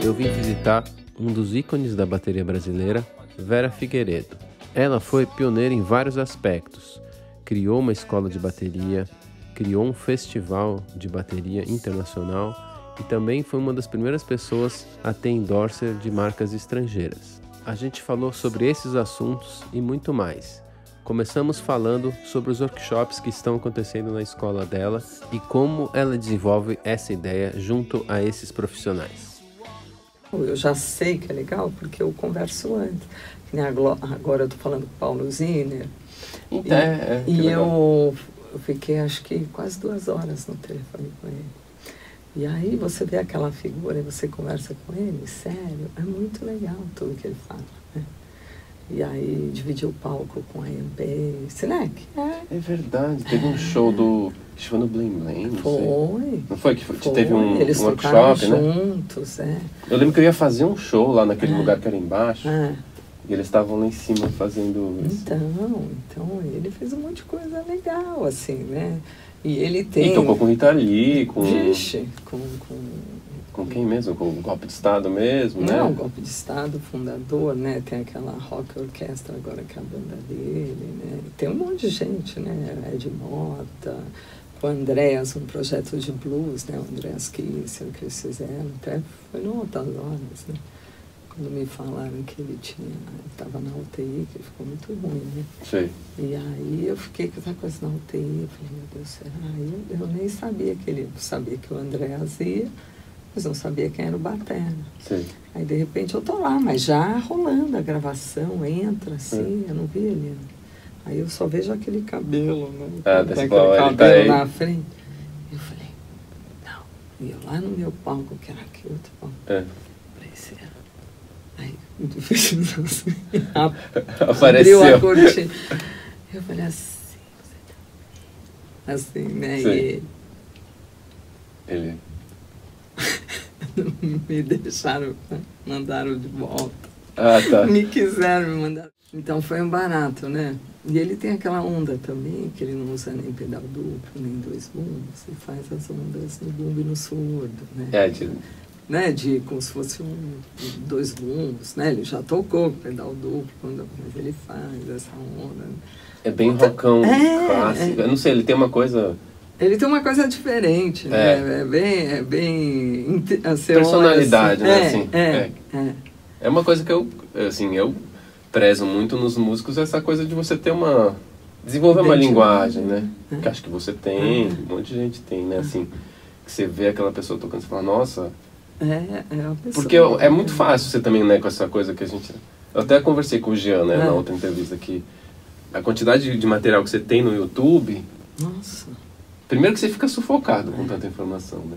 eu vim visitar um dos ícones da bateria brasileira, Vera Figueiredo. Ela foi pioneira em vários aspectos. Criou uma escola de bateria, criou um festival de bateria internacional e também foi uma das primeiras pessoas a ter endorser de marcas estrangeiras. A gente falou sobre esses assuntos e muito mais. Começamos falando sobre os workshops que estão acontecendo na escola dela e como ela desenvolve essa ideia junto a esses profissionais. Eu já sei que é legal porque eu converso antes. Agora eu estou falando com o Paulo Ziner. Então, e eu fiquei acho que quase 2 horas no telefone com ele. E aí você vê aquela figura e você conversa com ele, sério, é muito legal tudo que ele fala, né? E aí dividiu o palco com a Pace, né? É verdade, teve um show do Bling Bling, não foi. Sei. Não foi? Que teve Eles um workshop, né? juntos, Eu lembro que eu ia fazer um show lá naquele lugar que era embaixo. E eles estavam lá em cima fazendo isso. Então ele fez um monte de coisa legal, assim, né? E ele tem... E tocou com Rita Lee, com... Vixe, Com quem mesmo? Com o Golpe de Estado mesmo, né? Não, o Golpe de Estado, fundador, né? Tem aquela rock orquestra agora que é a banda dele, né? Tem um monte de gente, né? Ed Mota, o Andréas, um projeto de blues, né? O Andréas Kisser, que eles fizeram, até foi no Altas Horas, né? Quando me falaram que ele estava na UTI, que ficou muito ruim, né? Sim. E aí eu fiquei com essa coisa na UTI, eu falei, meu Deus, será? Eu nem sabia que ele... Sabia que o Andréas ia, mas não sabia quem era o batera. Sim. Aí, de repente, eu tô lá, mas já rolando a gravação, entra assim, eu não vi ele. Aí eu só vejo aquele cabelo, né? Desse aquele cabelo na frente. Eu falei, não. E eu lá no meu palco, que era aqui, outro palco. Falei, será? Aí, muito feliz assim, apareceu. Abriu a cortina. Eu falei assim, você tá... Assim, né? Sim. E ele... não me deixaram, mandaram de volta. Tá. Me quiseram me mandar. Então foi um barato, né? E ele tem aquela onda também, que ele não usa nem pedal duplo, nem 2 bumbos. Ele faz as ondas no bumbo e no surdo, né? Como se fosse 2 bumbos, né? Ele já tocou com pedal duplo, mas ele faz essa onda. É bem rockão clássico. Eu não sei, ele tem uma coisa... Ele tem uma coisa diferente, né? É bem personalidade, assim, né? É uma coisa que eu prezo muito nos músicos, essa coisa de você ter desenvolver uma linguagem, né? Que acho que você tem, um monte de gente tem, né? Assim, que você vê aquela pessoa tocando e fala, nossa... uma pessoa... Porque é muito fácil você também, né? Com essa coisa que a gente... Eu até conversei com o Jean, né? Na outra entrevista, que a quantidade de material que você tem no YouTube... Nossa... Primeiro que você fica sufocado com tanta informação, né?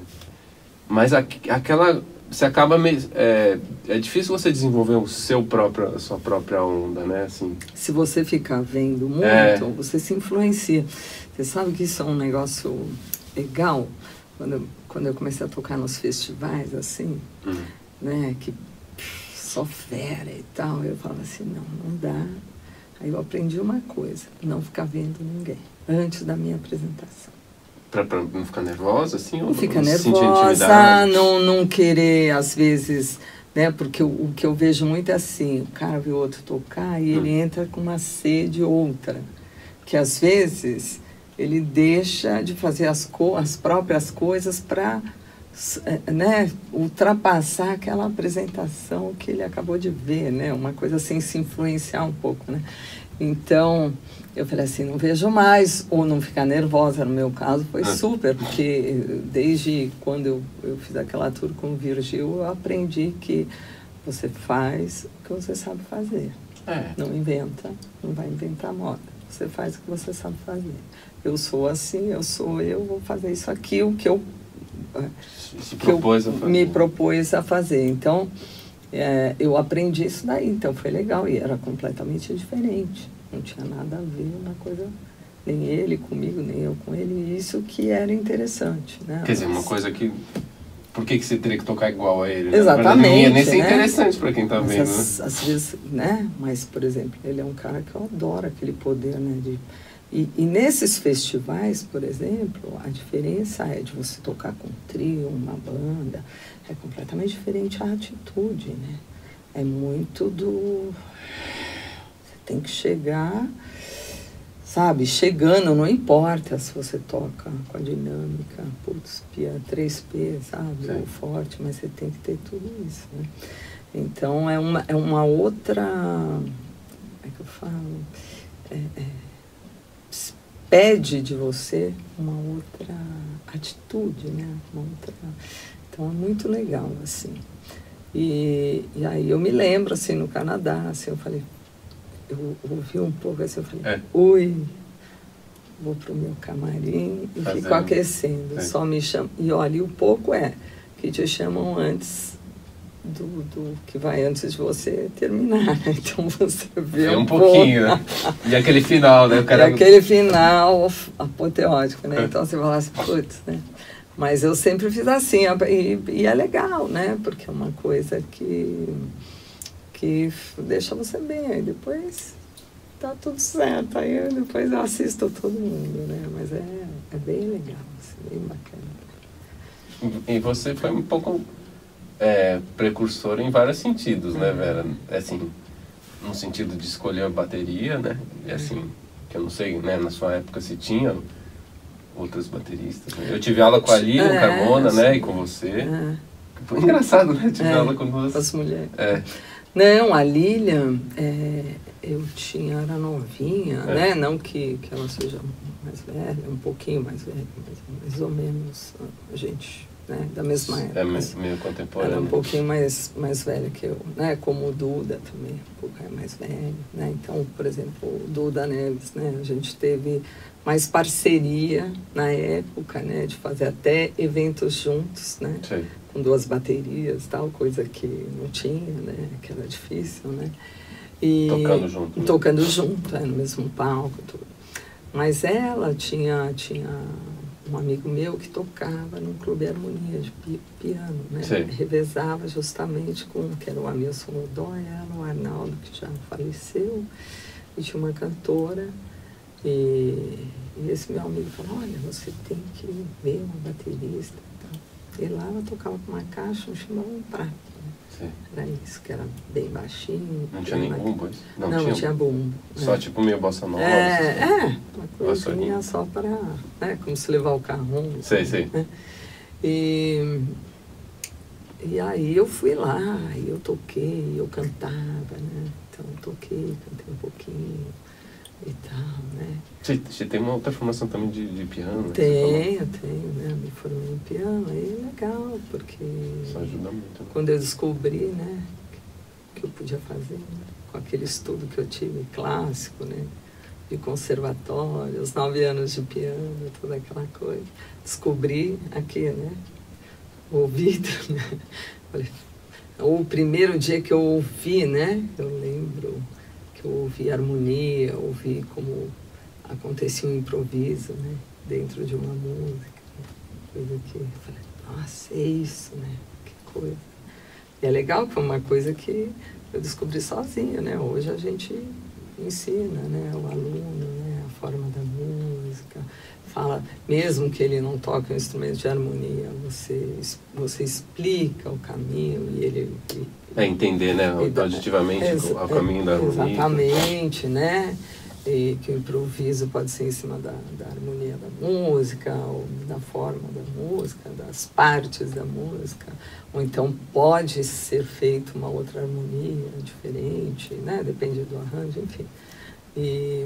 Mas aquela... Você acaba... É difícil você desenvolver a sua própria onda, né? Assim. Se você ficar vendo muito, você se influencia. Você sabe que isso é um negócio legal? Quando eu comecei a tocar nos festivais, assim, né? Que só fera e tal. Eu falava assim, não dá. Aí eu aprendi uma coisa. Não ficar vendo ninguém. Antes da minha apresentação. Pra não ficar nervosa, assim? Não ficar nervosa, não querer, às vezes, né? Porque o que eu vejo muito é assim, o cara vê o outro tocar e ele entra com uma sede outra. Que às vezes ele deixa de fazer as próprias coisas para, né, ultrapassar aquela apresentação que ele acabou de ver, né? Uma coisa assim, se influenciar um pouco, né? Então... Eu falei assim, não vejo mais, ou não ficar nervosa, no meu caso, foi super, porque desde quando eu fiz aquela tour com o Virgil, eu aprendi que você faz o que você sabe fazer. Não inventa, não vai inventar moda. Você faz o que você sabe fazer. Eu sou assim, eu vou fazer isso aqui, o que eu me propus a fazer. Então, eu aprendi isso daí, então foi legal, e era completamente diferente. Não tinha nada a ver uma coisa, nem ele comigo, nem eu com ele, e isso que era interessante, né? Quer dizer, uma coisa que... Por que você teria que tocar igual a ele? Exatamente, não ia nem ser interessante para quem tá vendo, às vezes, né? Mas, por exemplo, ele é um cara que eu adoro aquele poder, né? E nesses festivais, por exemplo, a diferença é de você tocar com um trio, uma banda, é completamente diferente a atitude, né? É muito do... Você tem que chegar, sabe? Chegando, não importa se você toca com a dinâmica, putz, 3P, sabe? Sim. Ou forte, mas você tem que ter tudo isso, né? Então, é uma outra... Como é que eu falo? Pede de você uma outra atitude, né? Então, é muito legal, assim. E aí eu me lembro, assim, no Canadá, assim, eu falei... Eu ouvi um pouco, assim, eu falei... Ui, vou pro meu camarim e fico aquecendo. Só me chamam... E olha, o pouco que te chamam antes... Do que vai antes de você terminar, né? Então você vê um pouquinho, né? E aquele final, né? E aquele final apoteótico, né? Então você fala assim, putz, né? Mas eu sempre fiz assim, e é legal, né? Porque é uma coisa que deixa você bem, aí depois tá tudo certo, aí depois eu assisto todo mundo, né? Mas é bem legal, assim, bem bacana. E você foi um pouco... precursor em vários sentidos, né, Vera? Assim, no sentido de escolher a bateria, né? E assim, que eu não sei, né, na sua época se tinha outras bateristas, né? Eu tive aula com a Lilian Carmona, né, e com você. Foi engraçado, né? Tive aula com duas... as mulheres. Não, a Lilian, eu era novinha, né? Não que ela seja mais velha, um pouquinho mais velha, mais ou menos a gente... Né, da mesma época. Meio contemporânea. Era um pouquinho mais velha que eu, né? Como o Duda também, um pouco mais velho, né? Então, por exemplo, o Duda Neves, né? A gente teve mais parceria na época, né? De fazer até eventos juntos, né? Sim. Com duas baterias, tal, coisa que não tinha, né? Que era difícil, né? E tocando junto. Né? Tocando junto, no mesmo palco, tudo. Mas ela tinha um amigo meu que tocava num clube harmonia de piano, né? Sim. Revezava justamente que era o Amilson Godoy, o Arnaldo, que já faleceu, e tinha uma cantora, e esse meu amigo falou, olha, você tem que ver uma baterista. E lá ela tocava com uma caixa, um chimbal e um prato. Né? Era isso, que era bem baixinho. Não tinha nem bumbo? Não tinha bumbo. Só tipo meio bossa nova? Uma coisinha só para... Né, como se levar o carrom. Sei. Né? E aí eu fui lá, e eu toquei, eu cantava, né? Então eu toquei, cantei um pouquinho e tal, né? Você tem uma outra formação também de piano? Tenho, né? Me formei em piano, aí é legal, porque... Isso ajuda muito. Né? Quando eu descobri, né, que eu podia fazer, né, com aquele estudo que eu tive, clássico, né, de conservatório, os 9 anos de piano, toda aquela coisa. Descobri aqui, né, o ouvido, né. O primeiro dia que eu ouvi, né, eu lembro que eu ouvi harmonia, ouvi como acontecia um improviso, né, dentro de uma música, coisa que eu falei, nossa, é isso, né, que coisa. E é legal que foi uma coisa que eu descobri sozinha, né, hoje a gente ensina, né, o aluno, né, a forma da música, fala, mesmo que ele não toque um instrumento de harmonia, você explica o caminho e ele... entender, né, auditivamente o caminho da harmonia. Exatamente, né? E que o improviso pode ser em cima da harmonia da música, ou da forma da música, das partes da música, ou então pode ser feita uma outra harmonia diferente, né? Depende do arranjo, enfim.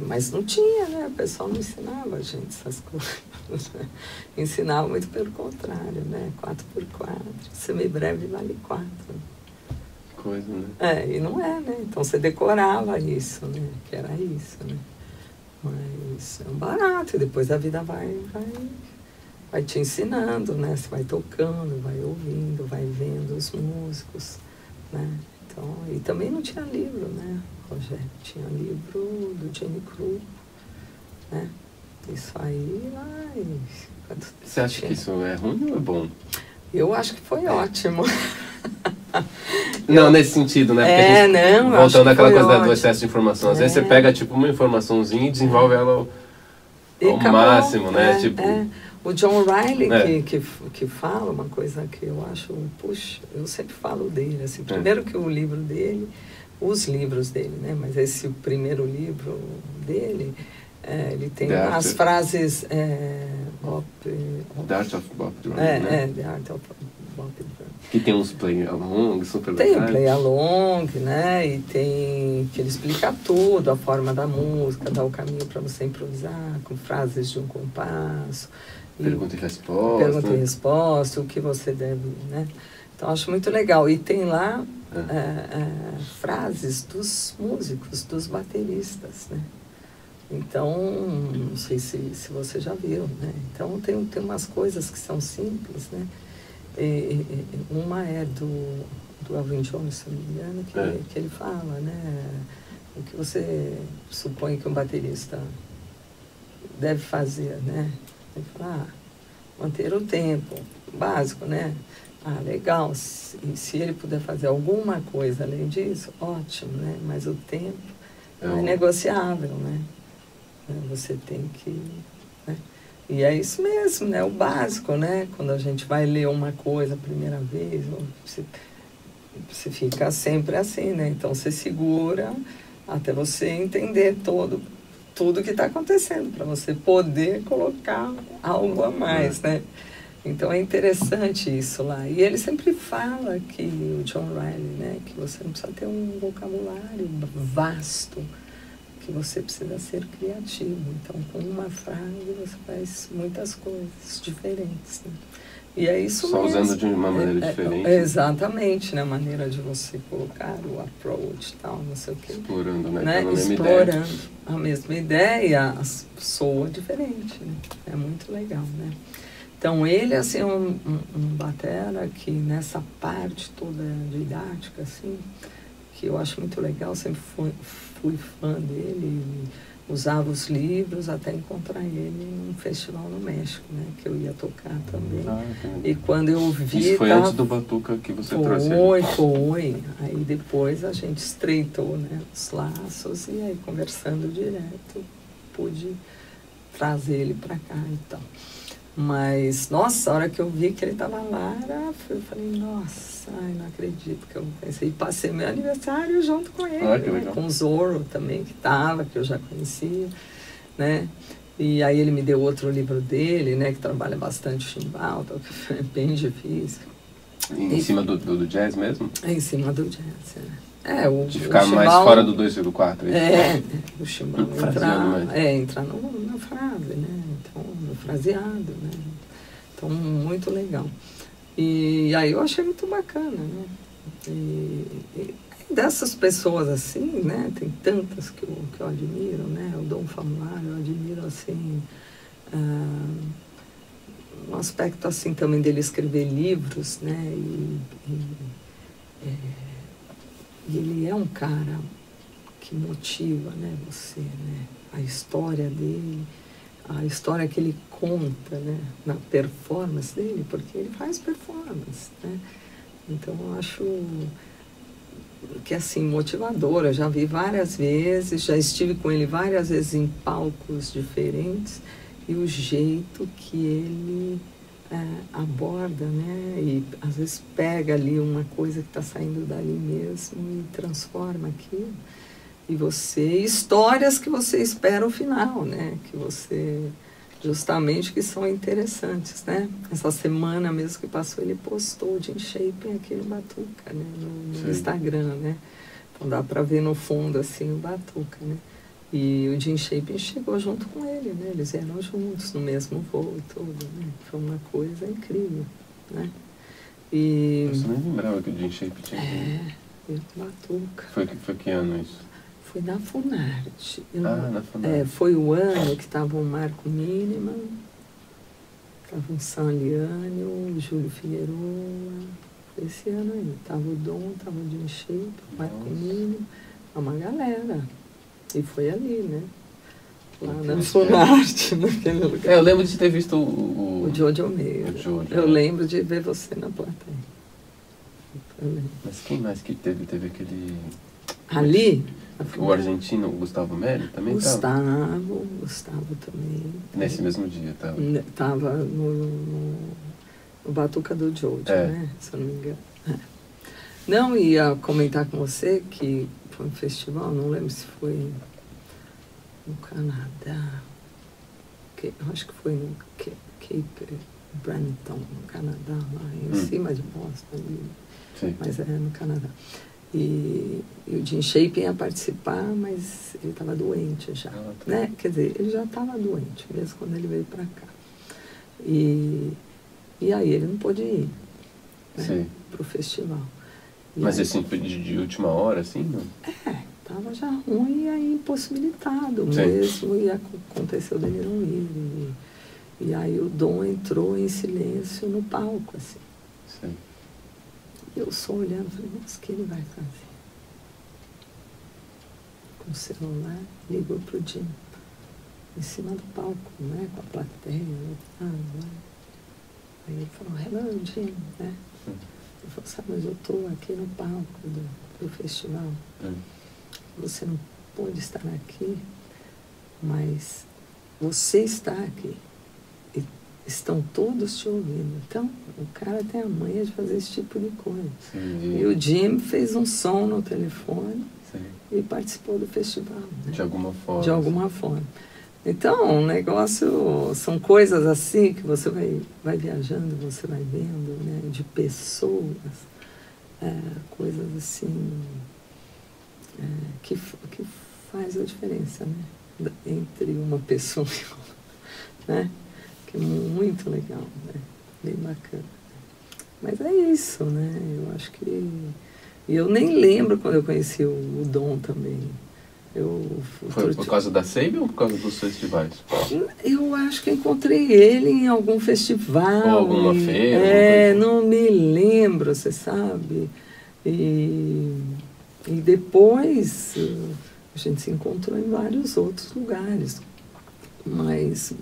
Mas não tinha, né? O pessoal não ensinava a gente essas coisas. Ensinava muito pelo contrário, né? 4x4, semibreve vale 4. Coisa, né? E não é, né? Então você decorava isso, né? Que era isso, né? Mas é um barato, e depois a vida vai te ensinando, né? Você vai tocando, vai ouvindo, vai vendo os músicos, né? Então, e também não tinha livro, né, Rogério? Tinha livro do Jenny Cru, né? Isso aí lá... Você acha que isso é ruim ou é bom? Eu acho que foi ótimo. Não, nesse sentido, né? Porque voltando àquela coisa do excesso de informação. Às vezes você pega, tipo, uma informaçãozinha e desenvolve ela ao máximo, né? Tipo... O John Riley que fala uma coisa que eu acho, puxa, eu sempre falo dele, assim, primeiro que o livro dele, os livros dele, né? Mas esse primeiro livro dele, ele tem as frases... The Art of Bop Drumming, né? The Art of Bop Drumming. Que tem uns play-along super legais. Tem play-along, né? E tem que ele explica tudo, a forma da música, dá o caminho para você improvisar, com frases de um compasso. Pergunta e resposta. Pergunta e resposta, o que você deve, né? Então, acho muito legal. E tem lá frases dos músicos, dos bateristas, né? Então, não sei se você já viu, né? Então, tem umas coisas que são simples, né? Uma é do Elvin Jones, se não me engano, que ele fala, né? O que você supõe que um baterista deve fazer, né? Ele fala, manter o tempo, básico, né? Legal, se ele puder fazer alguma coisa além disso, ótimo, né? Mas o tempo não é negociável, né? Você tem que... Né? E é isso mesmo, né? O básico, né? Quando a gente vai ler uma coisa a primeira vez, você fica sempre assim, né? Então, você segura até você entender tudo que está acontecendo, para você poder colocar algo a mais, né? Então, é interessante isso lá. E ele sempre fala que, o John Riley, né? Que você não precisa ter um vocabulário vasto, que você precisa ser criativo. Então, com uma frase, você faz muitas coisas diferentes, né? E é isso só mesmo. Usando de uma maneira diferente. Exatamente, né? A maneira de você colocar o approach e tal, não sei o quê. Explorando, né? Explorando a mesma ideia, soa diferente, né? É muito legal, né? Então, ele, assim, é um batera que nessa parte toda didática, assim, que eu acho muito legal, sempre fui fã dele, usava os livros até encontrar ele num festival no México, né? Que eu ia tocar também. E quando eu vi... Isso foi antes do Batuca que você trouxe? Foi. Aí depois a gente estreitou, né, os laços e aí conversando direto pude trazer ele para cá e tal. Mas, nossa, a hora que eu vi que ele estava lá, eu falei, nossa, não acredito que eu pensei. E passei meu aniversário junto com ele, né? Com o Zorro também, que eu já conhecia, né? E aí ele me deu outro livro dele, né? Que trabalha bastante chimbal, que foi bem difícil. Em cima do jazz mesmo? Em cima do jazz, de ficar mais fora do 2,4. O chimbal entrar na frase, né? Então, no fraseado, né? Então, muito legal. E aí eu achei muito bacana, né? E dessas pessoas assim, né? Tem tantas que eu admiro, né? O Dom Famularo, eu admiro, assim, um aspecto, assim, também dele escrever livros, né? E ele é um cara que motiva, né, você, né? A história dele, a história que ele conta, né, na performance dele, porque ele faz performance, né? Então, eu acho que, assim, motivador. Eu já vi várias vezes, já estive com ele várias vezes em palcos diferentes, e o jeito que ele aborda, né? E às vezes pega ali uma coisa que está saindo dali mesmo e transforma aquilo. E histórias que você espera o final, né? Que você, justamente, que são interessantes, né? Essa semana mesmo que passou, ele postou o Jim Shaping aqui no Batuca, né? No Instagram, né? Então dá para ver no fundo, assim, o Batuca, né? E o Jim Shaping chegou junto com ele, né? Eles eram juntos no mesmo voo e tudo, né? Foi uma coisa incrível, né? E... Eu nem lembrava que o Jim Shaping tinha... eu Batuca. Foi que ano isso? Foi na Funarte. Na Funarte. Foi o ano que estava o Marco Miniman, estava o Sanliani, o Júlio Figueroa. Foi esse ano aí. Estava o Dom, estava o Jim Shaping, o Marco Miniman, uma galera. E foi ali, né? Lá na Funarte, naquele lugar. Eu lembro de ter visto o Jojo Almeida. Eu lembro de ver você na plateia. Mas quem mais que teve? Teve aquele... Ali... O argentino, o Gustavo Meli, também estava? Gustavo também. Nesse mesmo dia, estava? Estava no Batuca do Jojo, né? Se eu não me engano. Não, ia comentar com você que foi um festival, não lembro se foi no Canadá, eu acho que foi no Cape Breton, no Canadá, lá em cima de Boston, ali, mas é no Canadá. E o Jim Shapin ia participar, mas ele estava doente já, né? Quer dizer, ele já estava doente, mesmo quando ele veio para cá. E aí ele não pôde ir, né, para o festival. Mas aí, assim, foi de última hora, assim, não? Estava já ruim e aí impossibilitado mesmo, e aconteceu dele não ir. E aí o Dom entrou em silêncio no palco, assim. Sim. Eu só olhando, falei, nossa, o que ele vai fazer? Com o celular, ligou pro Jim, em cima do palco, né, com a plateia. Aí ele falou, hello, Jim, né? Ele falou, sabe, mas eu estou aqui no palco do festival. Você não pode estar aqui, mas você está aqui. E estão todos te ouvindo. Então, o cara tem a manha de fazer esse tipo de coisa. Sim. E o Jim fez um som no telefone e participou do festival. Né? De alguma forma. De alguma forma. Então, o negócio, são coisas assim que você vai viajando, você vai vendo, né? De pessoas, coisas assim, que faz a diferença, né? Entre uma pessoa e outra, né? Que é muito legal, né? Bem bacana. Mas é isso, né? Eu acho que... E eu nem lembro quando eu conheci o Dom também. Foi por causa da SEIB ou por causa dos festivais? Eu acho que encontrei ele em algum festival. Ou alguma feira? Não me lembro, você sabe. E depois a gente se encontrou em vários outros lugares. Mas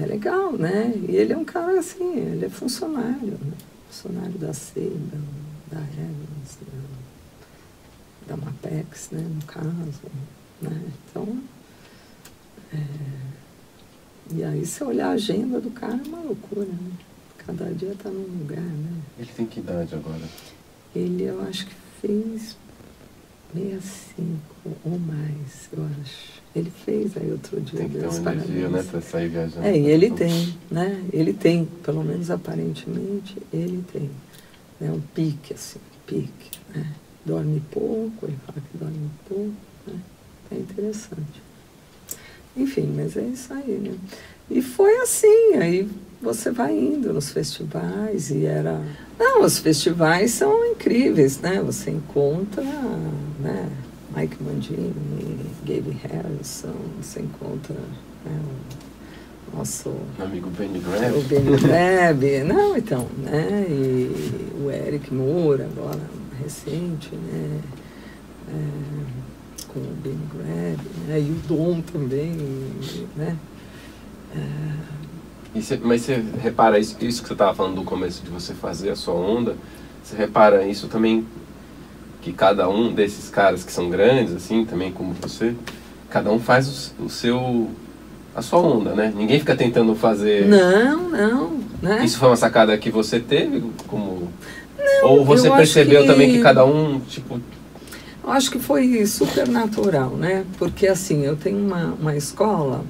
é legal, né? E ele é um cara assim, ele é funcionário, né? Funcionário da SEIB, da Evans, da Mapex, né, no caso, né? Então, e aí se olhar a agenda do cara é uma loucura, né? Cada dia está num lugar, né? Ele tem que idade agora? Ele, eu acho que fez 65 ou mais, eu acho. Ele fez aí outro dia. Tem que ter uma energia, né, para sair viajando. E ele tem, né? Ele tem, pelo menos aparentemente, ele tem. É um pique, assim, pique, né? Dorme pouco, ele fala que dorme pouco, né? É interessante. Enfim, mas é isso aí, né? E foi assim, aí você vai indo nos festivais e era... Não, os festivais são incríveis, né? Você encontra, né, Mike Mangini, Gabe Harrison, você encontra, né, o nosso... amigo Benny Greb. O Benny Greb, não, então, né? E o Eric Moura, agora, recente, né? Com o Benny Greb, né? E o Dom também, né? Mas você repara isso que você estava falando do começo, de você fazer a sua onda, você repara isso também, que cada um desses caras que são grandes, assim, também como você, cada um faz a sua onda, né? Ninguém fica tentando fazer... Não, né? Isso foi uma sacada que você teve, como... Não, ou você percebeu também que cada um, tipo... Eu acho que foi super natural, né? Porque, assim, eu tenho uma escola,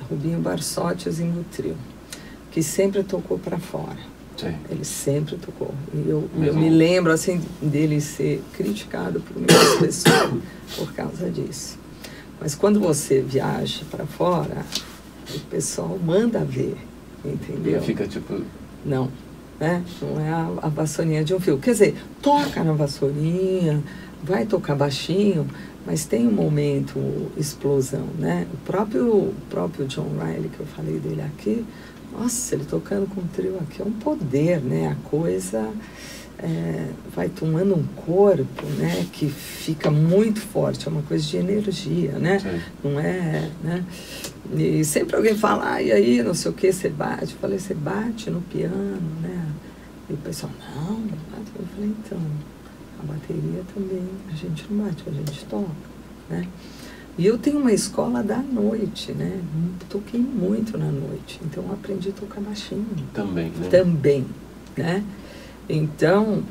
Rubinho Barsotti em Trio, que sempre tocou para fora. Sim. Ele sempre tocou. E eu me lembro, assim, dele ser criticado por muitas pessoas por causa disso. Mas quando você viaja para fora, o pessoal manda ver, entendeu? E fica tipo... Não, né? Não é a vassourinha de um fio. Quer dizer, toca na vassourinha, vai tocar baixinho, mas tem um momento, explosão, né? O próprio John Riley, que eu falei dele aqui, nossa, ele tocando com o trio aqui é um poder, né? A coisa vai tomando um corpo, né? Que fica muito forte, é uma coisa de energia, né? Sim. Não é, né? E sempre alguém fala, e aí, não sei o que, você bate. Eu falei, você bate no piano, né? E o pessoal, não bate. Eu falei, então, a bateria também, a gente não bate, a gente toca, né? E eu tenho uma escola da noite, né? Toquei muito na noite, então eu aprendi a tocar baixinho. Também, né? Também, né? Então,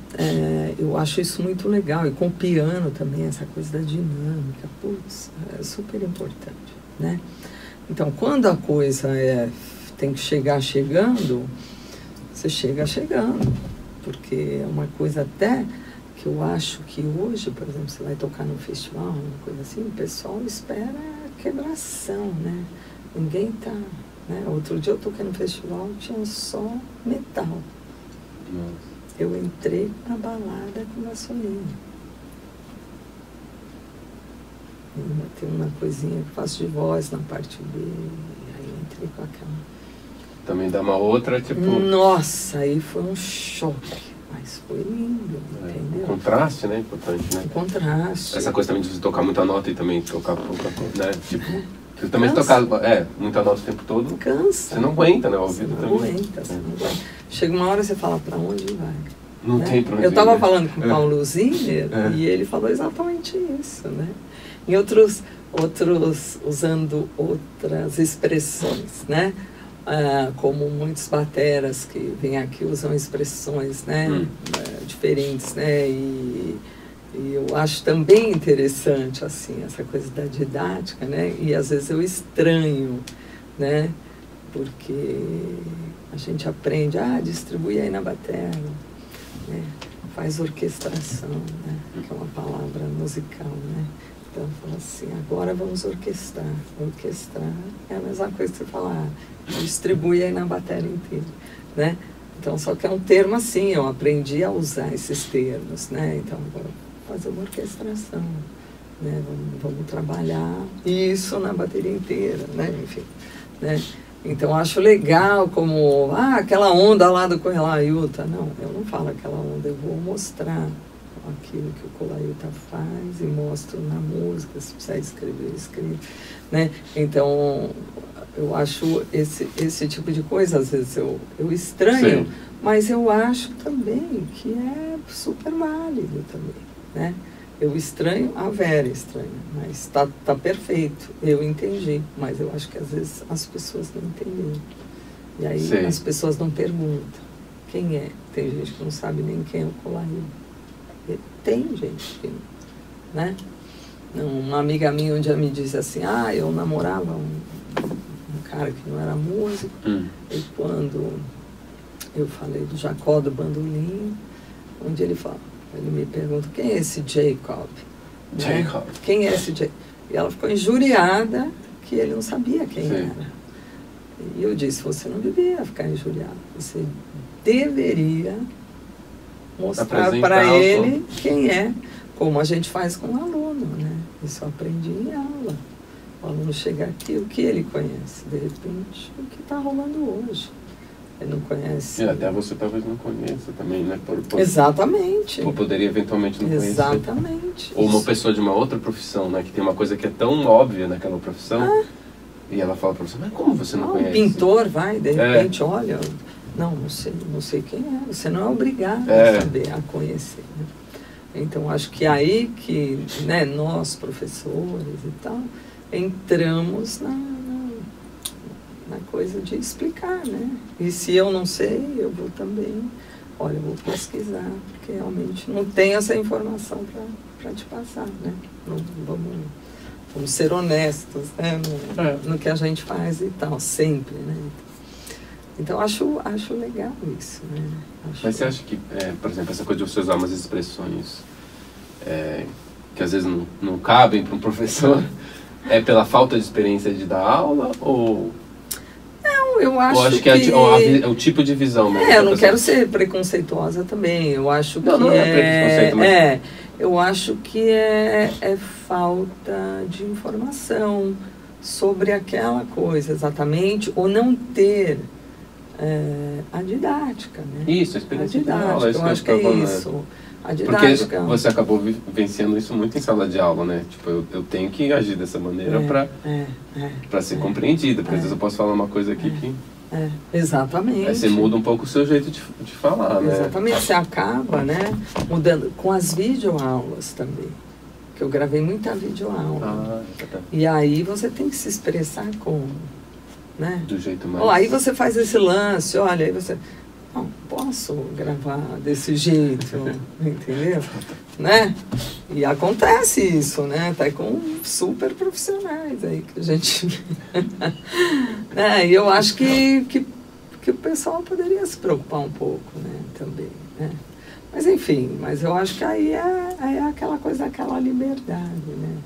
eu acho isso muito legal. E com o piano também, essa coisa da dinâmica, putz, é super importante, né? Então, quando a coisa tem que chegar chegando, você chega chegando. Porque é uma coisa até que eu acho que hoje, por exemplo, você vai tocar num festival, uma coisa assim, o pessoal espera quebração, né? Ninguém tá, né? Outro dia eu toquei no festival, tinha só metal. Nossa. Eu entrei na balada com gasolina. Tem uma coisinha que eu faço de voz na parte B, e aí eu entrei com aquela... Também dá uma outra, tipo... Nossa, aí foi um choque, mas foi lindo, entendeu? O contraste, né? Importante, né? O contraste. Essa coisa também de você tocar muita nota e também tocar pouca, né? Tipo... Você Cansa. também tocar muita nota o tempo todo... Cansa. Você não aguenta, né? O ouvido Você não também. aguenta, você não aguenta. Chega uma hora você fala, pra onde vai? Não né? tem pra onde Eu estava ir, né? falando com o Paulo Ziner e ele falou exatamente isso, né? Em outros usando outras expressões, né? Como muitos bateras que vêm aqui usam expressões, né? Diferentes, né? E eu acho também interessante, assim, essa coisa da didática, né? E às vezes eu estranho, né? Porque a gente aprende, distribui aí na bateria, né? Faz orquestração, né? Que é uma palavra musical, né? Então, fala assim, agora vamos orquestrar. Orquestrar é a mesma coisa que você falar, distribui aí na bateria inteira, né? Então, só que é um termo assim, eu aprendi a usar esses termos, né? Então, vou fazer uma orquestração, né? Vamos trabalhar isso na bateria inteira, né? Enfim, né? Então, acho legal como, aquela onda lá do Kolayuta. Não, eu não falo aquela onda, eu vou mostrar aquilo que o Kolayuta faz e mostro na música, se precisar escrever, eu escrevo, né? Então, eu acho esse tipo de coisa, às vezes eu estranho, sim, mas eu acho também que é super válido também, né? Eu estranho, a Vera estranha, mas tá perfeito, eu entendi, mas eu acho que às vezes as pessoas não entendem. E aí sim, as pessoas não perguntam quem é. Tem gente que não sabe nem quem é o Kolayuta. Tem gente que, né? Uma amiga minha um dia me disse assim, eu namorava um cara que não era músico, e quando eu falei do Jacó do Bandolim, onde ele me pergunta, quem é esse Jacob? Jacob. Né? Quem é esse Jacob? E ela ficou injuriada que ele não sabia quem era. E eu disse, você não devia ficar injuriado, você deveria mostrar para ele quem é, como a gente faz com o aluno, né? Isso eu aprendi em aula. O aluno chega aqui, o que ele conhece? De repente, o que está rolando hoje. Ele não conhece. E até você talvez não conheça também, né? Exatamente. Ou poderia eventualmente não conhecer. Exatamente. Ou uma pessoa de uma outra profissão, né? Que tem uma coisa que é tão óbvia naquela profissão. E ela fala para você, mas como você não conhece? Um pintor vai, de repente, olha... Não sei quem é. Você não é obrigado a saber, a conhecer. Né? Então, acho que aí que, né, nós, professores e tal, entramos na coisa de explicar, né? E se eu não sei, eu vou também, eu vou pesquisar, porque realmente não tem essa informação para te passar, né? Vamos ser honestos, né? No que a gente faz e tal, sempre, né? Então, acho legal isso, né? Mas você acha que, por exemplo, essa coisa de você usar umas expressões que às vezes não cabem para um professor, é pela falta de experiência de dar aula ou... Não, eu acho, que é o tipo de visão mesmo. Eu não quero ser preconceituosa também, eu acho que não é preconceito, mas... eu acho que é falta de informação sobre aquela coisa exatamente, ou não ter... a didática, né? Isso, a experiência de aula. Eu acho que é isso. A didática. Porque você acabou vivenciando isso muito em sala de aula, né? Tipo, eu tenho que agir dessa maneira para ser compreendida. Porque às vezes eu posso falar uma coisa aqui que Exatamente. Aí você muda um pouco o seu jeito de falar, né? Exatamente, você acaba, né, mudando com as videoaulas também. Que eu gravei muita videoaula. E aí você tem que se expressar como, né? Do jeito mais... Aí você faz esse lance, olha, aí você... Não, posso gravar desse jeito, entendeu? Né? E acontece isso, né? Até com super profissionais aí que a gente... E eu acho que o pessoal poderia se preocupar um pouco, né? Também, né? Mas enfim, mas eu acho que aí é aquela coisa, aquela liberdade, né?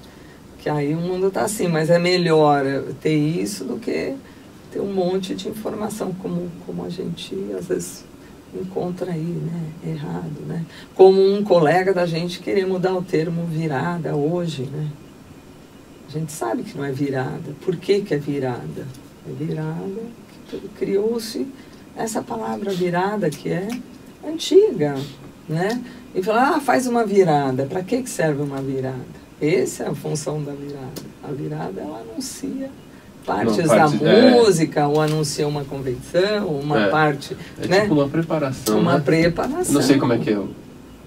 Que aí o mundo tá assim, mas é melhor ter isso do que ter um monte de informação como a gente às vezes encontra aí, né? Errado, né? Como um colega da gente querer mudar o termo virada hoje, né? A gente sabe que não é virada. Por que é virada? É virada que criou-se essa palavra virada que é antiga, né? E falar, faz uma virada. Para que serve uma virada? Essa é a função da virada. A virada, ela anuncia partes da música, ou anuncia uma convenção, uma parte... né? Tipo uma preparação, Uma né? preparação. Não sei como é que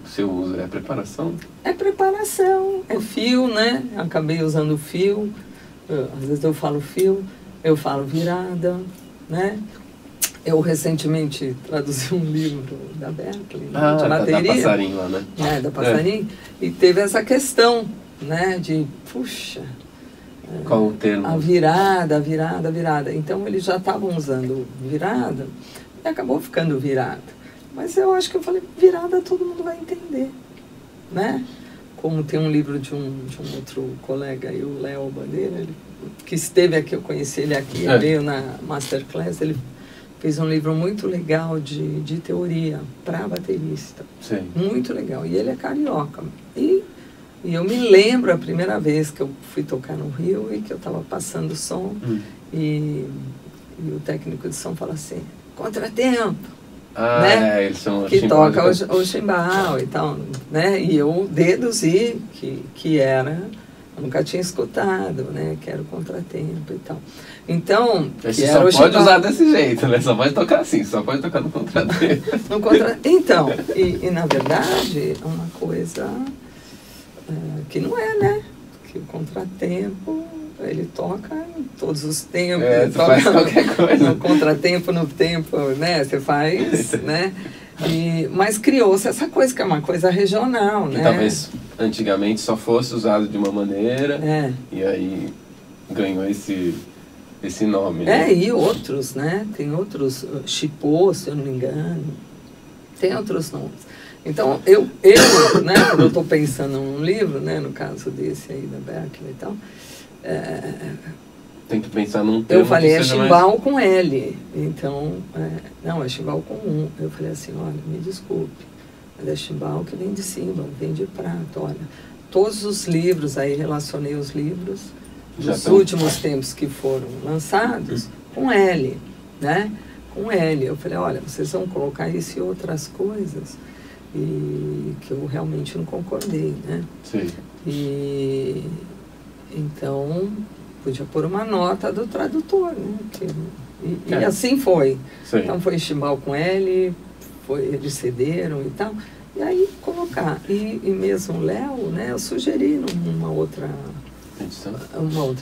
você usa. É preparação? É preparação. É fio, né? Acabei usando fio. Às vezes eu falo fio, eu falo virada, né? Eu recentemente traduzi um livro da Berkeley, de bateria. Da Passarinho lá, né? Da Passarinho. E teve essa questão, né? De, puxa... Qual o termo? A virada. Então eles já estavam usando virada e acabou ficando virada. Mas eu acho que eu falei, virada todo mundo vai entender, né? Como tem um livro de um outro colega aí, o Léo Bandeira, que esteve aqui, eu conheci ele aqui, veio na Masterclass, ele fez um livro muito legal de teoria para baterista. Sim. Muito legal. E ele é carioca. E eu me lembro a primeira vez que eu fui tocar no Rio e que eu estava passando som e o técnico de som fala assim, contratempo, né? Eles são que toca o chimbal e tal, né? E eu deduzi que era, eu nunca tinha escutado, né? Que era o contratempo e tal. Então, você só pode usar desse jeito, né? Só pode tocar assim, só pode tocar no contratempo. Então, e na verdade é uma coisa... que não é, né? Que o contratempo, ele toca em todos os tempos. Faz qualquer coisa. No contratempo, no tempo, né? Você faz, né? Mas criou-se essa coisa, que é uma coisa regional, né? Talvez antigamente só fosse usado de uma maneira, e aí ganhou esse nome. Né? E outros, né? Tem outros, Chipô, se eu não me engano, tem outros nomes. Então, eu né, quando eu estou pensando num livro, né, no caso desse aí da Berkeley e tal, tem que pensar num termo. Eu falei, é chimbal com L. Então, não, é chimbal com U. Eu falei assim, olha, me desculpe, mas é chimbal que vem de cima, vem de prato, olha. Todos os livros, aí relacionei os livros dos últimos tempos que foram lançados com L, né? Com L. Eu falei, olha, vocês vão colocar isso e outras coisas... E que eu realmente não concordei, né? Sim. E então podia pôr uma nota do tradutor, né? E assim foi. Sim. Então foi chimbal com L, eles cederam e tal. E aí colocar. E mesmo o Léo, né? Eu sugeri numa outra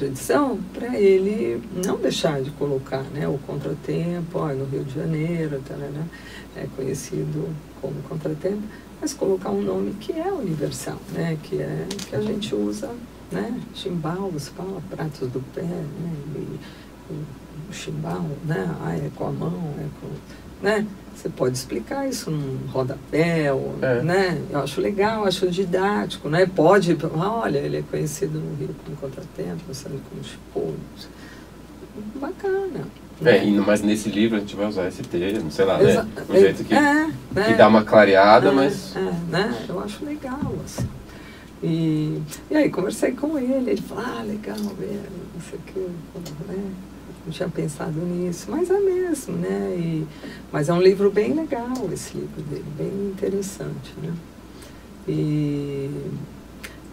edição para ele não deixar de colocar, né? O contratempo, no Rio de Janeiro, tarará, é conhecido como contratempo, mas colocar um nome que é universal, né? Que a gente usa, né? Chimbal, você fala pratos do pé, né? O chimbal, né? É com a mão, né? Você pode explicar isso num rodapé, né? Eu acho legal, acho didático, né? Pode, olha, ele é conhecido no Rio como contratempo, sabe, como chipô. Bacana. Mas nesse livro a gente vai usar esse termo, sei lá, né? O jeito que dá uma clareada, mas... né? Eu acho legal, assim. E aí conversei com ele falou, legal, não sei o que, né? Não tinha pensado nisso, mas é mesmo, né? Mas é um livro bem legal, esse livro dele, bem interessante, né? E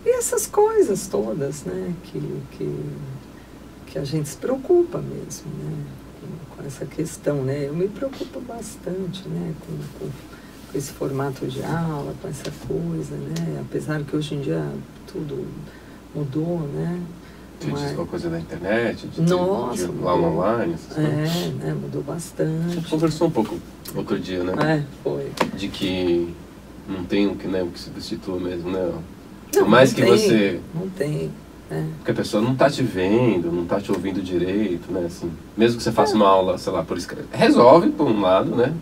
essas coisas todas, né? Que a gente se preocupa mesmo, né? com essa questão, né? Eu me preocupo bastante, né? Com esse formato de aula, com essa coisa, né? Apesar que hoje em dia tudo mudou, né? Você diz uma coisa da internet, de aula online, essas coisas? Né? Mudou bastante. Você conversou um pouco outro dia, né? Foi. De que não tem o que, né, o que substitua mesmo, né? Não, por mais não que tem, você... Não tem. Porque a pessoa não tá te vendo, não tá te ouvindo direito, né? Assim, mesmo que você faça uma aula, sei lá, por escrito. Resolve, por um lado, né?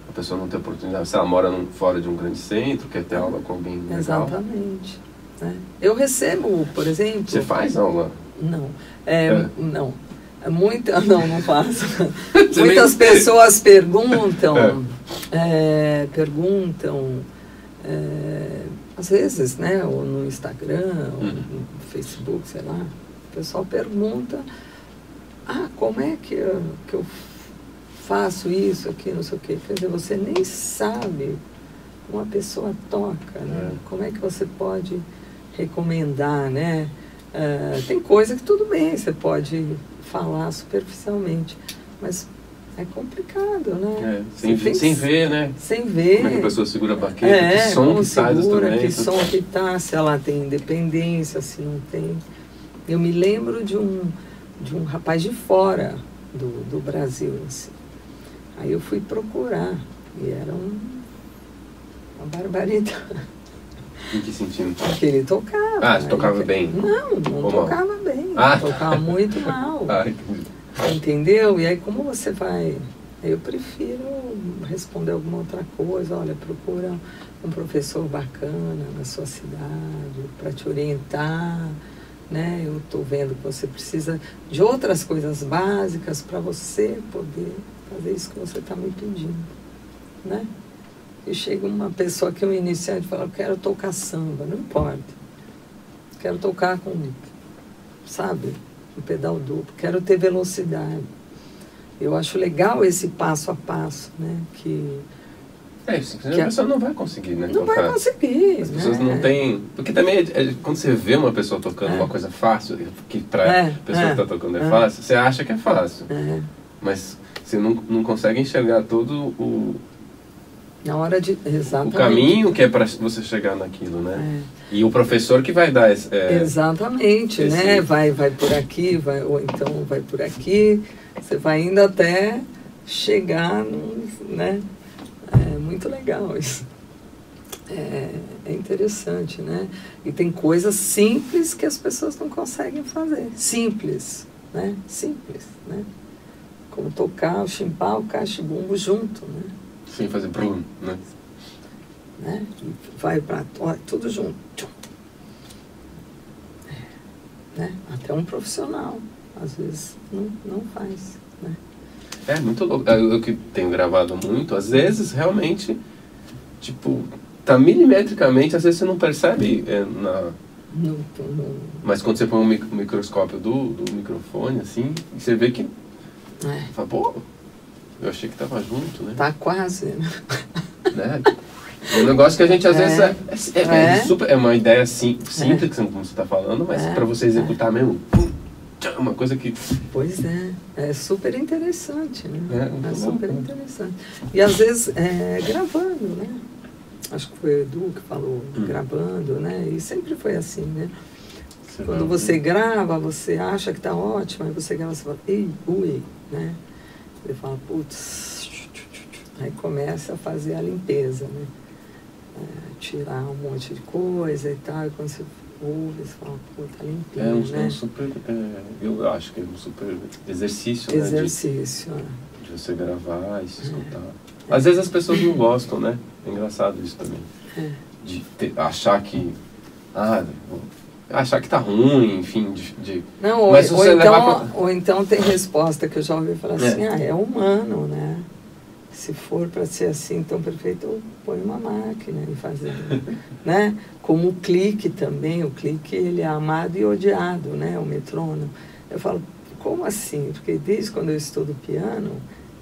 A pessoa não tem oportunidade. Se ela mora fora de um grande centro, quer ter aula com alguém legal. Exatamente. Eu recebo, por exemplo... Você faz aula? Não. Não. Não faço. Muitas pessoas perguntam, às vezes, né, ou no Instagram, ou no Facebook, sei lá, o pessoal pergunta, como é que eu faço isso aqui, não sei o quê. Quer dizer, você nem sabe como a pessoa toca, né? Como é que você pode recomendar, né? Tem coisa que tudo bem, você pode falar superficialmente, mas é complicado, né? Sem ver, né? Sem ver. Como é que a pessoa segura a baqueta, que som que sai do instrumento. Que som que tá, se ela tem independência, se não tem. Eu me lembro de um rapaz de fora do Brasil, assim. Aí eu fui procurar, e era uma barbaridade. Em que sentido? Porque ele tocava. Você tocava bem? Não tocava bem. Tocava muito mal. Entendeu? E aí como você vai... Eu prefiro responder alguma outra coisa. Olha, procura um professor bacana na sua cidade para te orientar, né? Eu estou vendo que você precisa de outras coisas básicas para você poder fazer isso que você está me pedindo, né? E chega uma pessoa que é um iniciante e fala, eu quero tocar samba, não importa. Quero tocar com, sabe, um pedal duplo, quero ter velocidade. Eu acho legal esse passo a passo, né? A pessoa não vai conseguir, né? Não vai conseguir. As pessoas não têm... Porque também, quando você vê uma pessoa tocando uma coisa fácil, que para a pessoa que está tocando é fácil, você acha que é fácil. Mas você não consegue enxergar todo na hora de... Exatamente. O caminho que é para você chegar naquilo, né? E o professor que vai dar exatamente, né? Vai por aqui, ou então vai por aqui. Você vai indo até chegar, né? É muito legal isso. É interessante, né? E tem coisas simples que as pessoas não conseguem fazer. Simples, né? Simples, né? Como tocar o chimbal, o cachibumbo junto, né? Sem fazer brum, né? Vai para tudo junto. Né? Até um profissional, às vezes, não faz, né? É muito louco. Eu que tenho gravado muito, às vezes, realmente, tipo, tá milimetricamente, às vezes você não percebe mas quando você põe um microscópio do microfone, assim, você vê que... Fala, pô, eu achei que tava junto, né? Tá quase, né? É um negócio que a gente, às vezes, é uma ideia simples, como você tá falando, mas para você executar mesmo... É uma coisa que... Pois é super interessante, né? É super interessante. E às vezes gravando, né? Acho que foi o Edu que falou, gravando, né? E sempre foi assim, né? Quando você grava, você acha que tá ótimo, aí você grava, você fala, ui, né? Você fala, putz, aí começa a fazer a limpeza, né? Tirar um monte de coisa e tal, e quando você ouve, você fala, pô, tá limpinho, né? Eu acho que é um super exercício, exercício, né? De você gravar e se escutar. Às vezes as pessoas não gostam, né? É engraçado isso também. De achar que... achar que tá ruim, enfim, Não, ou então tem resposta que eu já ouvi falar assim, é humano, né? Se for para ser assim tão perfeito, eu ponho uma máquina e fazer, né? Como o clique também, o clique ele é amado e odiado, né? O metrônomo. Eu falo, como assim? Porque desde quando eu estudo piano,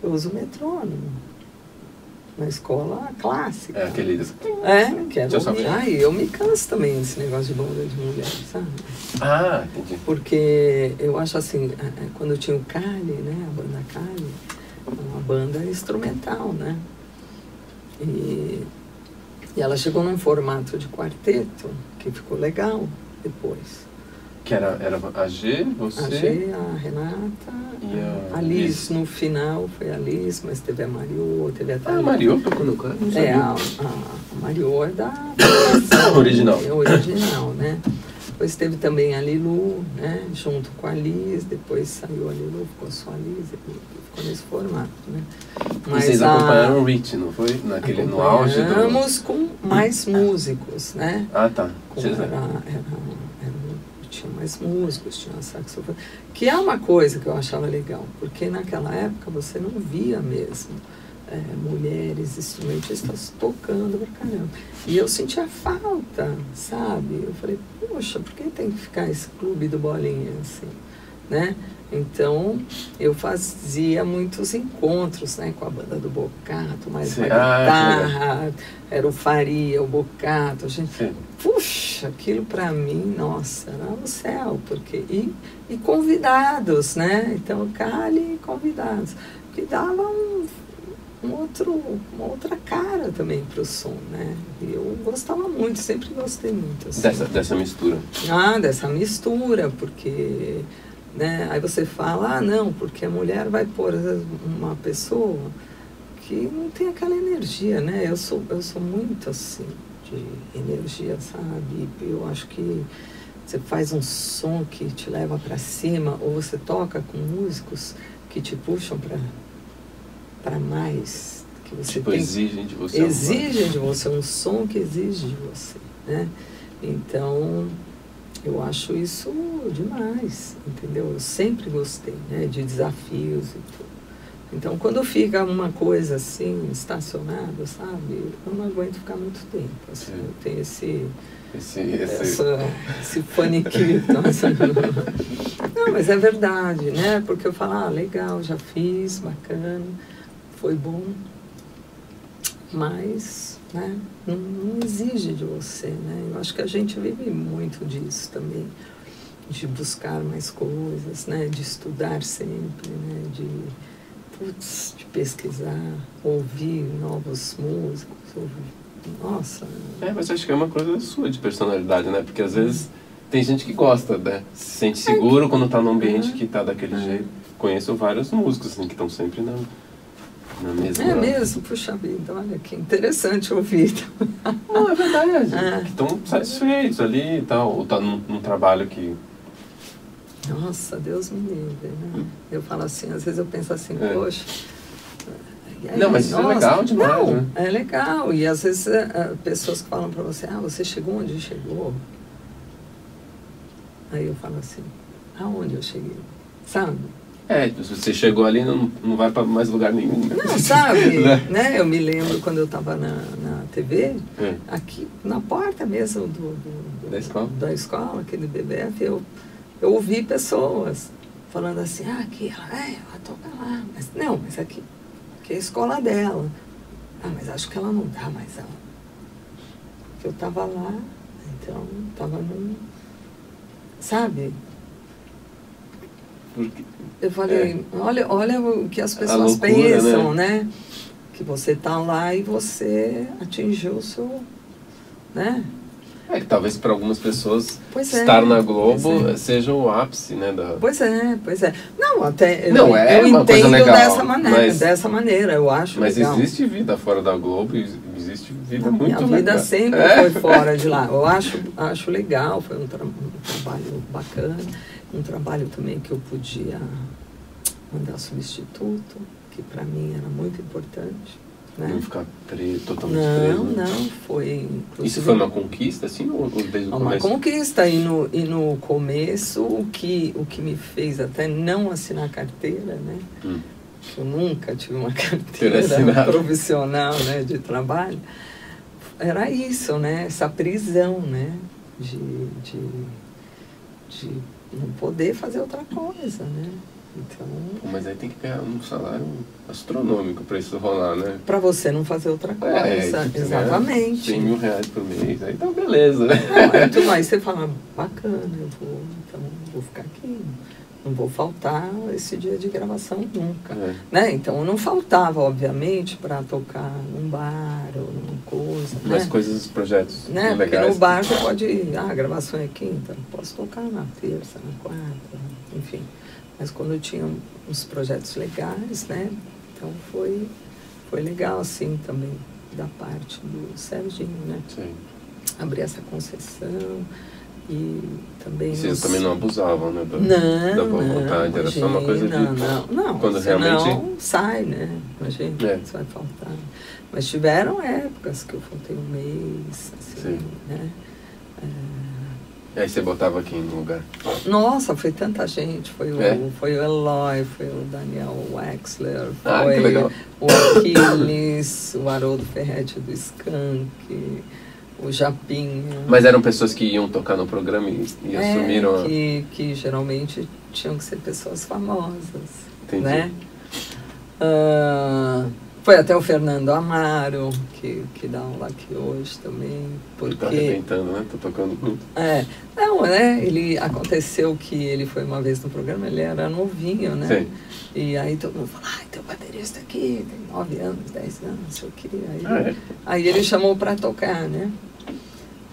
eu uso o metrônomo. na escola clássica. É aqueles... Que era eu me canso também desse negócio de banda de mulher, sabe? Ah, entendi. Porque eu acho assim, quando tinha o Cali, né, a banda Cali, uma banda instrumental, né? E ela chegou num formato de quarteto, que ficou legal depois. Que era a G, você... A G, a Renata, e a Liz no final, foi a Liz, mas teve a Mariô, teve a Thalia. A Mariô tocou no canto? A Mariô é da... original. É original, né? Depois teve também a Lilu, né? Junto com a Liz, depois saiu a Lilu, ficou só a Liz, ficou nesse formato, né? Mas vocês acompanharam o Rich, não foi? No auge do... Acompanhamos com mais músicos, né? Ah, tá. Tinha mais músicos, tinha saxofone, que é uma coisa que eu achava legal, porque naquela época você não via mesmo mulheres instrumentistas tocando pra caramba. E eu sentia falta, sabe? Eu falei, poxa, por que tem que ficar esse clube do Bolinha assim, né? Então, eu fazia muitos encontros, né, com a banda do Bocato, mais uma guitarra, era o Faria, o Bocato, a gente... Puxa, aquilo para mim, nossa, era o céu, porque... E convidados, né? Então, Cali e convidados, que dava uma outra cara também pro som, né? E eu gostava muito, sempre gostei muito. Assim. Dessa mistura. Dessa mistura, porque... Né? Aí você fala, não, porque a mulher vai pôr uma pessoa que não tem aquela energia, né? Eu sou muito assim, de energia, sabe? Eu acho que você faz um som que te leva para cima, ou você toca com músicos que te puxam para mais, que você exigem de você. Exigem de você, um som que exige de você, né? Então... Eu acho isso demais, entendeu? Eu sempre gostei, né, de desafios e tudo. Então, quando fica uma coisa assim, estacionada, sabe? Eu não aguento ficar muito tempo. Assim, eu tenho esse faniquito. Não, mas é verdade, né? Porque eu falo, legal, já fiz, bacana, foi bom. Mas... né? Não exige de você, né? Eu acho que a gente vive muito disso também, de buscar mais coisas, né? De estudar sempre, né? De pesquisar, ouvir novos músicos, nossa. Mas acho que é uma coisa sua de personalidade, né? Porque às vezes tem gente que gosta, né? Se sente seguro quando tá num ambiente que tá daquele jeito. Conheço vários músicos assim, que estão sempre na mesma... É mesmo? Puxa vida, olha que interessante ouvir. Não, é verdade. Que estão satisfeitos ali e tal, ou tá num trabalho que... Nossa, Deus me livre, né? Eu falo assim, às vezes eu penso assim, poxa... Aí, não, mas isso é legal demais, né? É legal, e às vezes pessoas que falam pra você, você chegou onde chegou? Aí eu falo assim, aonde eu cheguei? Sabe? Se você chegou ali, não vai para mais lugar nenhum. Não, sabe? Né? Eu me lembro quando eu estava na TV, aqui na porta mesmo da escola, aqui do BBF, eu ouvi pessoas falando assim, aqui, ela toca lá. Mas aqui é a escola dela. Mas acho que ela não dá mais aula. Porque eu estava lá, então, estava num... Sabe? Porque... Eu falei, olha o que as pessoas pensam, né? Que você tá lá e você atingiu o seu, né? Que talvez para algumas pessoas estar na Globo seja o ápice, né? Pois é. Não, até eu uma entendo coisa legal, dessa maneira, eu acho legal. Mas existe vida fora da Globo, existe vida muito legal. Minha vida sempre foi fora de lá. Eu acho legal, foi um trabalho bacana. Um trabalho também que eu podia mandar substituto, que para mim era muito importante. Né? Não ficar totalmente preso. Não, foi... Isso foi uma conquista, assim, ou desde o começo? Uma conquista, e no começo, o que me fez até não assinar carteira, né? Eu nunca tive uma carteira profissional, né, de trabalho, era isso, né? Essa prisão, né? De não poder fazer outra coisa, né? Então, mas aí tem que ganhar um salário astronômico para isso rolar, né? para você não fazer outra coisa. Exatamente. 100 mil reais por mês, aí tá beleza. Aí você fala, bacana, então vou ficar aqui. Não vou faltar esse dia de gravação nunca. Né? Então, eu não faltava, obviamente, para tocar num bar ou numa coisa. Mas né? Coisas, projetos né? legais. Porque no bar você pode ir, a gravação é quinta, posso tocar na terça, na quarta, enfim. Mas quando eu tinha uns projetos legais, né? Então foi legal, assim, também, da parte do Serginho, né? Sim. Abrir essa concessão. E também vocês também não abusavam, né? Da boa vontade, imagina, era só uma coisa de... Não, quando realmente... não sai, né? Imagina, isso vai faltar. Mas tiveram épocas que eu faltei um mês, assim, né? E aí você botava quem no lugar? Nossa, foi tanta gente. Foi o Eloy, foi o Daniel Wexler, foi o Aquiles, o Haroldo Ferretti do Skank, o Japinha. Mas eram pessoas que iam tocar no programa e assumiram... que geralmente tinham que ser pessoas famosas. Entendi. Né? Foi até o Fernando Amaro, que dá aula aqui hoje também. Porque... Ele tá arrebentando, né? Tá tocando muito. Não, né? Aconteceu que ele foi uma vez no programa, ele era novinho, né? Sim. E aí todo mundo falou, tem um baterista aqui, tem 9 anos, 10 anos, eu queria. Aí ele chamou para tocar, né?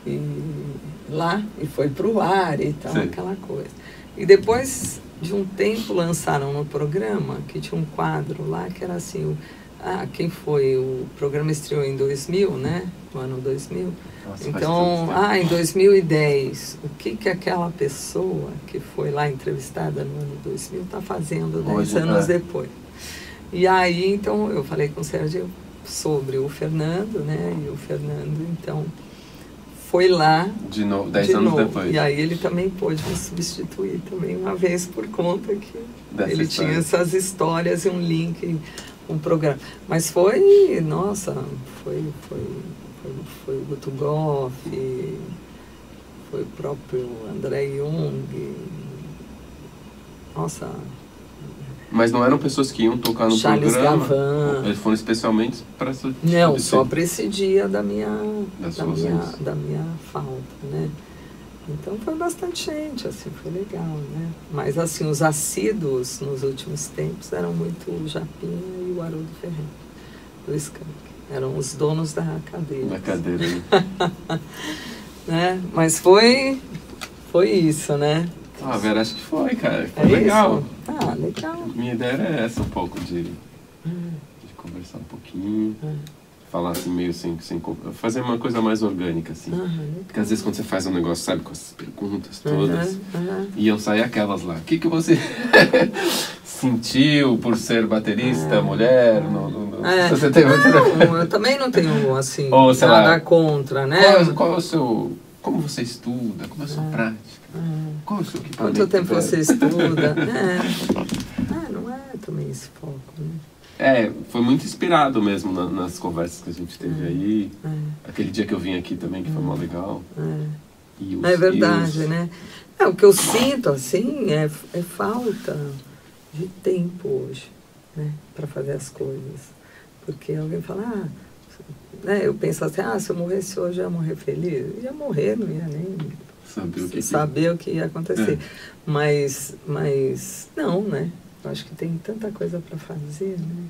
E foi pro ar e tal, aquela coisa. E depois de um tempo lançaram no programa, que tinha um quadro lá, que era assim, quem foi? O programa estreou em 2000, né? No ano 2000. Nossa, então, em 2010, o que aquela pessoa que foi lá entrevistada no ano 2000 está fazendo 10 anos depois? E aí, então, eu falei com o Sérgio sobre o Fernando, né? E o Fernando, então, foi lá... De novo, 10 anos depois. E aí ele também pôde me substituir também uma vez por conta que ele tinha essas histórias e um link, um programa. Mas foi, nossa, foi o Guto Goff, foi o próprio André Jung, nossa... Mas não eram pessoas que iam tocar no Charles programa? Gavan. Eles foram especialmente para... Não, só para esse dia da minha falta, né? Então foi bastante gente, assim, foi legal, né? Mas assim, os assíduos nos últimos tempos eram muito o Japinha e o Haroldo Ferretti, do Skank. Eram os donos da cadeira. Da cadeira, né? Né? Mas foi isso, né? Vera, acho que foi, cara. Foi legal. Isso? Legal. Minha ideia era essa um pouco, de conversar um pouquinho. Falar assim, meio sem fazer uma coisa mais orgânica, assim. Porque às vezes quando você faz um negócio, sabe, com essas perguntas todas, iam sair aquelas lá. O que você sentiu por ser baterista, mulher? Você teve... eu também não tenho, assim, sei nada lá, contra, né? Qual é o seu... Como você estuda? Como é a sua prática? Qual é o seu equipamento? Quanto tempo você estuda? Não é também esse foco, né? Foi muito inspirado mesmo nas conversas que a gente teve aí. Aquele dia que eu vim aqui também, que foi mó legal. É verdade, né? O que eu sinto, assim, é falta de tempo hoje, né? Para fazer as coisas. Porque alguém fala, né? Eu penso assim, se eu morresse hoje, eu ia morrer feliz. Eu ia morrer, não ia nem saber o que ia acontecer. Mas não, né? Eu acho que tem tanta coisa para fazer, né?